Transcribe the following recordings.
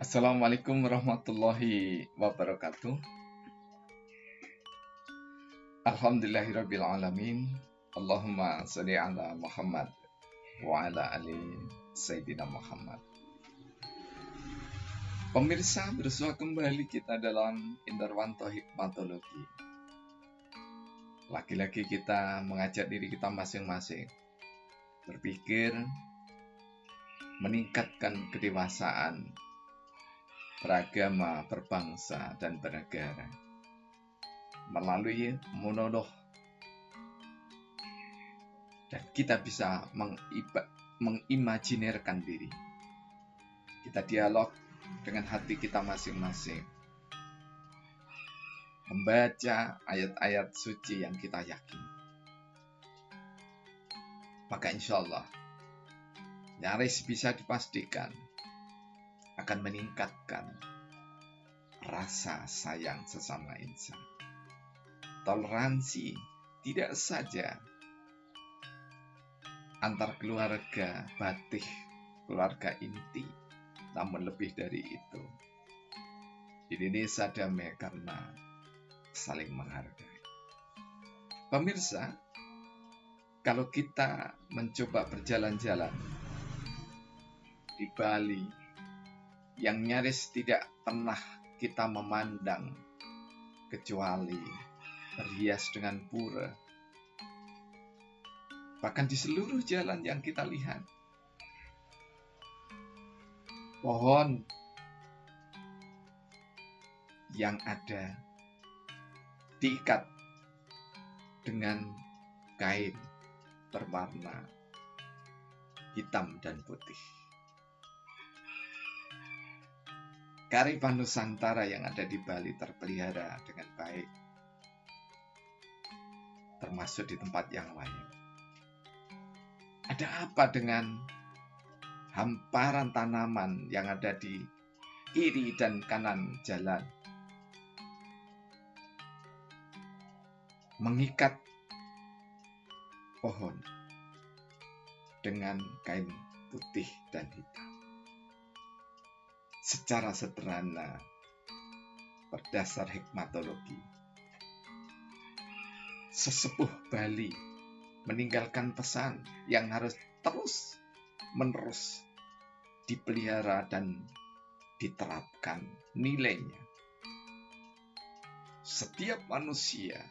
Assalamualaikum warahmatullahi wabarakatuh. Alhamdulillahirabbil alamin. Allahumma sholli ala Muhammad wa ala ali Sayyidina Muhammad. Pemirsa, bersua kembali kita dalam Indarwanto Hikmatologi. Lagi-lagi kita mengajak diri kita masing-masing berpikir, meningkatkan kedewasaan, beragama, berbangsa, dan bernegara melalui monolog, dan kita bisa mengimajinirkan diri. Kita dialog dengan hati kita masing-masing, membaca ayat-ayat suci yang kita yakini. Maka insya Allah nyaris bisa dipastikan akan meningkatkan rasa sayang sesama insan. Toleransi tidak saja antar keluarga batik, keluarga inti, namun lebih dari itu. Indonesia damai karena saling menghargai. Pemirsa, kalau kita mencoba berjalan-jalan di Bali yang nyaris tidak pernah kita memandang kecuali berhias dengan pura. Bahkan di seluruh jalan yang kita lihat, pohon yang ada diikat dengan kain berwarna hitam dan putih. Kearifan Nusantara yang ada di Bali terpelihara dengan baik, termasuk di tempat yang lain. Ada apa dengan hamparan tanaman yang ada di kiri dan kanan jalan? Mengikat pohon dengan kain putih dan hitam. Secara sederhana, berdasar hikmatologi, sesepuh Bali meninggalkan pesan yang harus terus-menerus dipelihara dan diterapkan nilainya. Setiap manusia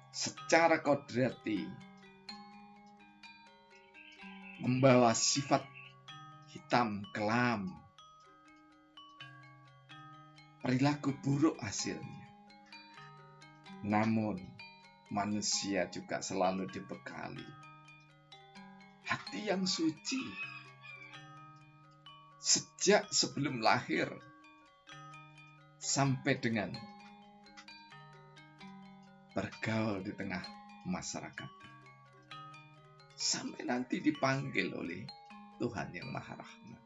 secara kodrati membawa sifat hitam kelam, perilaku buruk hasilnya. Namun manusia juga selalu dibekali hati yang suci sejak sebelum lahir sampai dengan bergaul di tengah masyarakat, sampai nanti dipanggil oleh Tuhan yang Maha Rahman.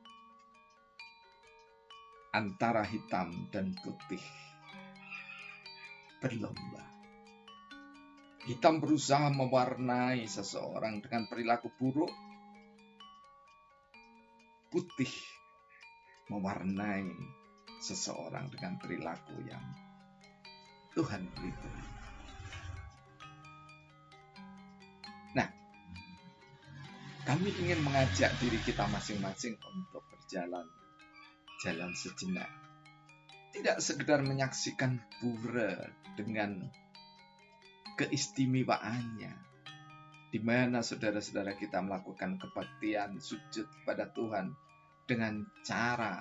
Antara hitam dan putih berlomba. Hitam berusaha mewarnai seseorang dengan perilaku buruk, putih mewarnai seseorang dengan perilaku yang Tuhan berikan. Nah, kami ingin mengajak diri kita masing-masing untuk berjalan sejenak. Tidak sekedar menyaksikan pura dengan keistimewaannya, di mana saudara-saudara kita melakukan kebaktian sujud kepada Tuhan dengan cara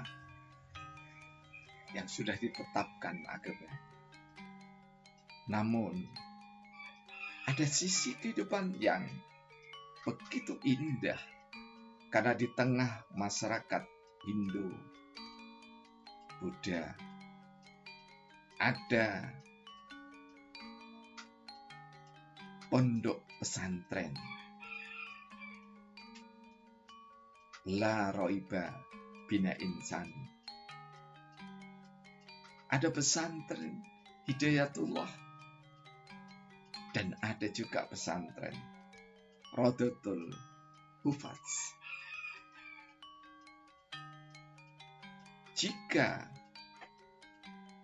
yang sudah ditetapkan agama. Namun, ada sisi kehidupan yang begitu indah, karena di tengah masyarakat Hindu, Buddha, ada pondok pesantren La Roiba Bina Insan. Ada pesantren Hidayatullah, dan ada juga pesantren Rodotul Hufaz. Jika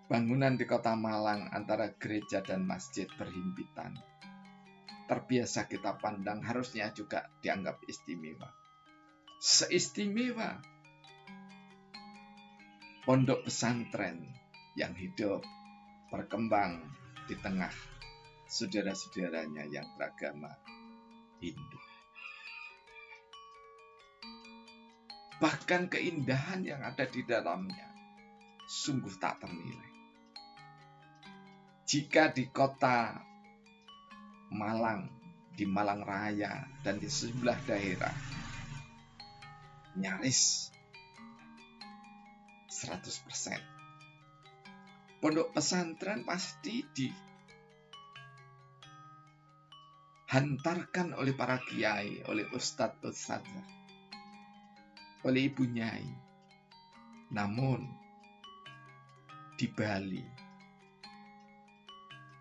bangunan di kota Malang antara gereja dan masjid berhimpitan, terbiasa kita pandang harusnya juga dianggap istimewa. Seistimewa pondok pesantren yang hidup berkembang di tengah saudara-saudaranya yang beragama Hindu. Bahkan keindahan yang ada di dalamnya sungguh tak ternilai. Jika di kota Malang, di Malang Raya, dan di sebelah daerah, nyaris 100%. Pondok pesantren pasti dihantarkan oleh para kiai, oleh ustadz-ustadzah, oleh ibu nyai. Namun di Bali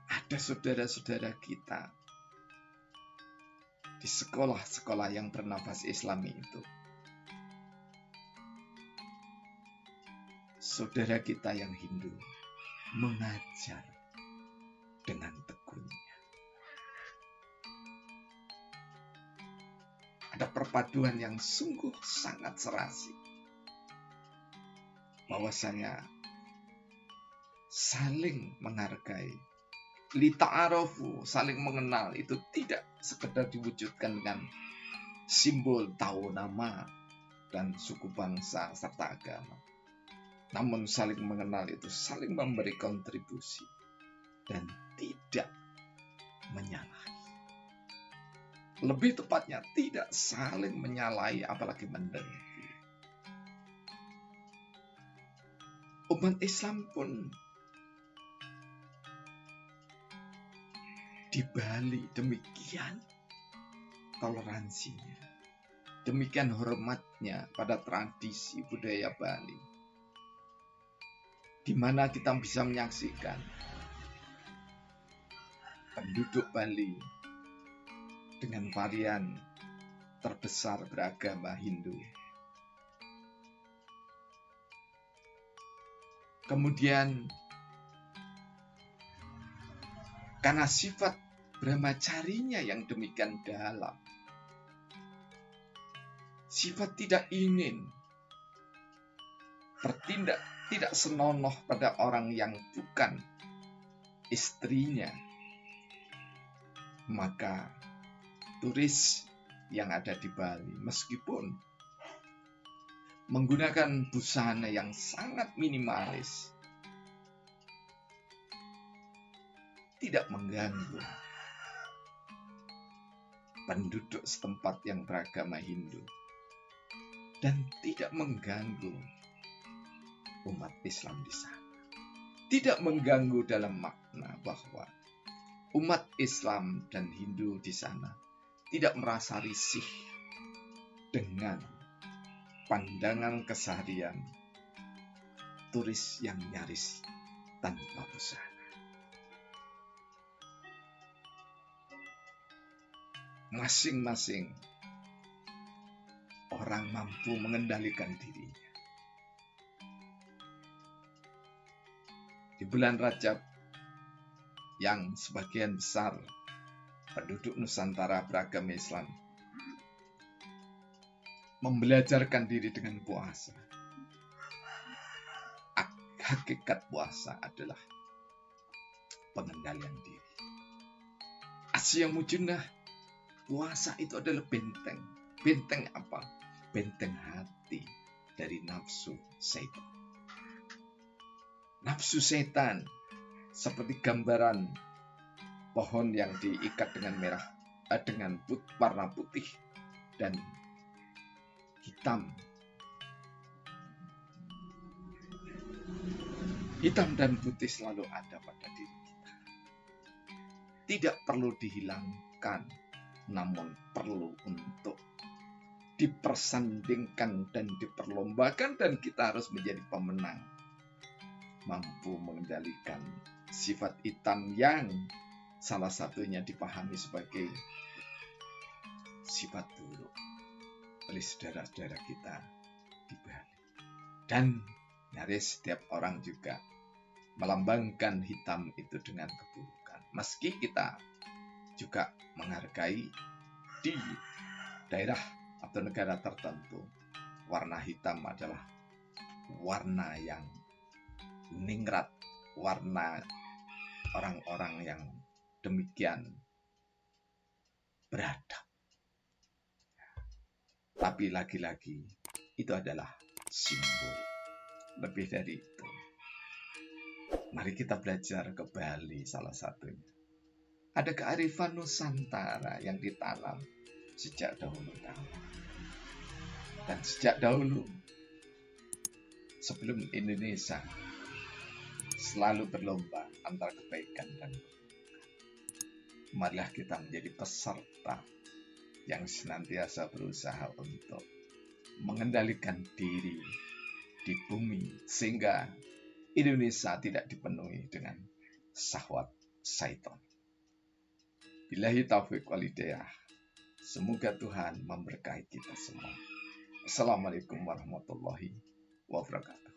ada saudara-saudara kita di sekolah-sekolah yang bernafas Islami itu. Saudara kita yang Hindu mengajar dengan tekunnya. Ada perpaduan yang sungguh sangat serasi. Bahwasanya saling menghargai, lita'arofu, saling mengenal, itu tidak sekedar diwujudkan dengan simbol tahu nama dan suku bangsa serta agama. Namun saling mengenal itu saling memberi kontribusi dan tidak menyalahi. Lebih tepatnya tidak saling menyalahi apalagi mendengki. Umat Islam pun di Bali demikian toleransinya, demikian hormatnya pada tradisi budaya Bali, di mana kita bisa menyaksikan penduduk Bali dengan varian terbesar beragama Hindu. Kemudian karena sifat brahmacarinya yang demikian dalam, sifat tidak ingin bertindak tidak senonoh pada orang yang bukan istrinya, maka turis yang ada di Bali meskipun menggunakan busana yang sangat minimalis tidak mengganggu penduduk setempat yang beragama Hindu dan tidak mengganggu umat Islam di sana. Tidak mengganggu dalam makna bahwa umat Islam dan Hindu di sana tidak merasa risih dengan pandangan keseharian turis yang nyaris tanpa busana. Masing-masing orang mampu mengendalikan dirinya. Di bulan Rajab yang sebagian besar penduduk Nusantara beragama Islam membelajarkan diri dengan puasa. Hakikat puasa adalah pengendalian diri. Asya mujunah, puasa itu adalah benteng. Benteng apa? Benteng hati dari nafsu setan. Nafsu setan seperti gambaran pohon yang diikat dengan warna putih dan hitam. Hitam dan putih selalu ada pada diri kita. Tidak perlu dihilangkan, namun perlu untuk dipersandingkan dan diperlombakan, dan kita harus menjadi pemenang. Mampu mengendalikan sifat hitam yang salah satunya dipahami sebagai sifat buruk oleh saudara-saudara kita di Bali. Dan Nyaris setiap orang juga melambangkan hitam itu dengan keburukan. Meski kita juga menghargai di daerah atau negara tertentu, warna hitam adalah warna yang ningrat, warna orang-orang yang demikian beradab. Tapi lagi-lagi itu adalah simbol. Lebih dari itu, mari kita belajar ke Bali salah satunya. Ada kearifan Nusantara yang ditanam sejak dahulu kala. Dan sejak dahulu, sebelum Indonesia selalu berlomba antara kebaikan dan keburukan, marilah kita menjadi peserta yang senantiasa berusaha untuk mengendalikan diri di bumi sehingga Indonesia tidak dipenuhi dengan syahwat syaitan. Billahi taufiq wal hidayah. Semoga Tuhan memberkahi kita semua. Assalamualaikum warahmatullahi wabarakatuh.